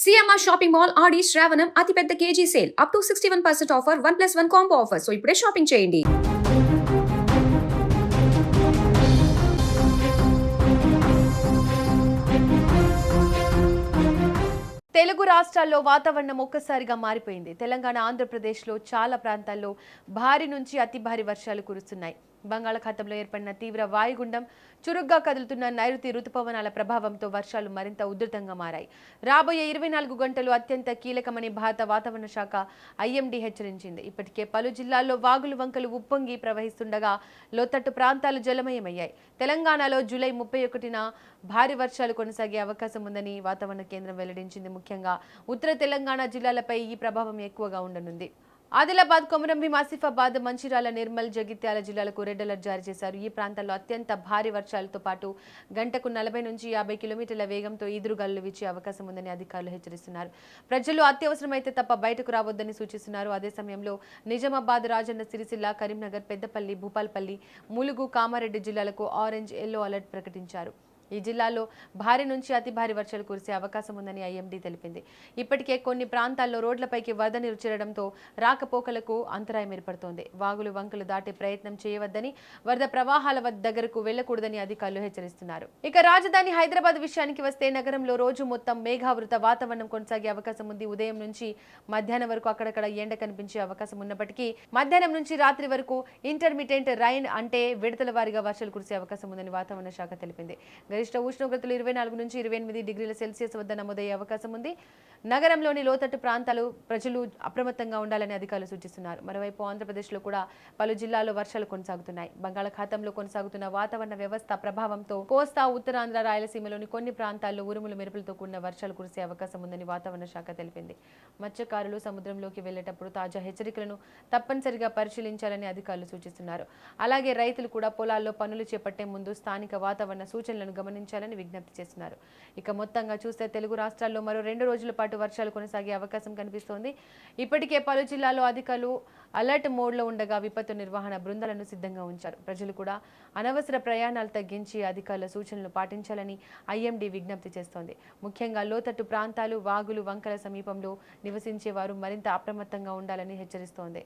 CMR shopping mall ఆడి శ్రావణం అతిపెద్ద KG sale up to 61% offer 1+1 combo offer. So ఇప్పుడే shopping చేయండి. తెలుగు రాష్ట్రాల్లో వాతావరణం ఒక్కసారిగా మారిపోయింది. తెలంగాణ, ఆంధ్రప్రదేశ్లో చాలా ప్రాంతాల్లో భారీ నుంచి అతి భారీ వర్షాలు కురుస్తున్నాయి. బంగాళాఖాతంలో ఏర్పడిన తీవ్ర వాయుగుండం, చురుగ్గా కదులుతున్న నైరుతి రుతుపవనాల ప్రభావంతో వర్షాలు మరింత ఉధృతంగా మారాయి. రాబోయే 24 గంటలు అత్యంత కీలకమని భారత వాతావరణ శాఖ ఐఎండీ హెచ్చరించింది. ఇప్పటికే పలు జిల్లాల్లో వాగులు వంకలు ఉప్పొంగి ప్రవహిస్తుండగా లోతట్టు ప్రాంతాలు జలమయమయ్యాయి. తెలంగాణలో జూలై 31న భారీ వర్షాలు కొనసాగే అవకాశం ఉందని వాతావరణ కేంద్రం వెల్లడించింది. ముఖ్యంగా ఉత్తర తెలంగాణ జిల్లాలపై ఈ ప్రభావం ఎక్కువగా ఉండనుంది. ఆదిలాబాద్, కొమరంభీం, ఆసిఫాబాద్, మంచిర్యాల, నిర్మల్, జగిత్యాల జిల్లాలకు రెడ్ అలర్ట్ జారీ చేశారు. ఈ ప్రాంతాల్లో అత్యంత భారీ వర్షాలతో పాటు గంటకు 40 నుంచి 50 కిలోమీటర్ల వేగంతో ఈదురుగాలులు వీచే అవకాశం ఉందని అధికారులు హెచ్చరిస్తున్నారు. ప్రజలు అత్యవసరమైతే తప్ప బయటకు రావద్దని సూచిస్తున్నారు. అదే సమయంలో నిజామాబాద్, రాజన్న సిరిసిల్ల, కరీంనగర్, పెద్దపల్లి, భూపాల్పల్లి, ములుగు, కామారెడ్డి జిల్లాలకు ఆరెంజ్, ఎల్లో అలర్ట్ ప్రకటించారు. ఈ జిల్లాల్లో భారీ నుంచి అతి భారీ వర్షాలు కురిసే అవకాశం ఉందని ఐఎండీ తెలిపింది. ఇప్పటికే కొన్ని ప్రాంతాల్లో రోడ్లపైకి వరద నీరు చేరడంతో రాకపోకలకు అంతరాయం ఏర్పడుతోంది. వాగులు వంకలు దాటే ప్రయత్నం చేయవద్దని, వరద ప్రవాహాల దగ్గరకు వెళ్లకూడదని అధికారులు హెచ్చరిస్తున్నారు. ఇక రాజధాని హైదరాబాద్ విషయానికి వస్తే నగరంలో రోజు మొత్తం మేఘావృత వాతావరణం కొనసాగే అవకాశం ఉంది. ఉదయం నుంచి మధ్యాహ్నం వరకు అక్కడక్కడ ఎండ కనిపించే అవకాశం ఉన్నప్పటికీ మధ్యాహ్నం నుంచి రాత్రి వరకు ఇంటర్మీడియట్ రైన్ అంటే విడతల వారీగా వర్షాలు కురిసే అవకాశం ఉందని వాతావరణ శాఖ తెలిపింది. గరిష్ట ఉష్ణోగ్రతలు 24 నుంచి 28 డిగ్రీల సెల్సియస్ వద్ద నమోదయ్యే అవకాశం ఉంది. నగరంలోని లోతట్టు ప్రాంతాలు ప్రజలు అప్రమత్తంగా ఉండాలని అధికారులు సూచిస్తున్నారు. మరోవైపు ఆంధ్రప్రదేశ్లో కూడా పలు జిల్లాల్లో వర్షాలు కొనసాగుతున్నాయి. బంగాళాఖాతంలో కొనసాగుతున్న వాతావరణ వ్యవస్థ ప్రభావంతో కోస్తా, ఉత్తరాంధ్ర, రాయలసీమలోని కొన్ని ప్రాంతాల్లో ఉరుములు మెరుపులతో కూడిన వర్షాలు కురిసే అవకాశం ఉందని వాతావరణ శాఖ తెలిపింది. మత్స్యకారులు సముద్రంలోకి వెళ్లేటప్పుడు తాజా హెచ్చరికలను తప్పనిసరిగా పరిశీలించాలని అధికారులు సూచిస్తున్నారు. అలాగే రైతులు కూడా పొలాల్లో పనులు చేపట్టే ముందు స్థానిక వాతావరణ సూచనలను గమనించాలని విజ్ఞప్తి చేస్తున్నారు. ఇక మొత్తంగా చూస్తే తెలుగు రాష్ట్రాల్లో మరో 2 రోజుల పాటు వర్షాలు కొనసాగే అవకాశం కనిపిస్తోంది. ఇప్పటికే పలు జిల్లాల్లో అధికారులు అలర్ట్ మోడ్లో ఉండగా విపత్తు నిర్వహణ బృందాలను సిద్ధంగా ఉంచారు. ప్రజలు కూడా అనవసర ప్రయాణాలు తగ్గించి అధికారుల సూచనలు పాటించాలని ఐఎండీ విజ్ఞప్తి చేస్తోంది. ముఖ్యంగా లోతట్టు ప్రాంతాలు, వాగులు వంకల సమీపంలో నివసించే వారు మరింత అప్రమత్తంగా ఉండాలని హెచ్చరిస్తోంది.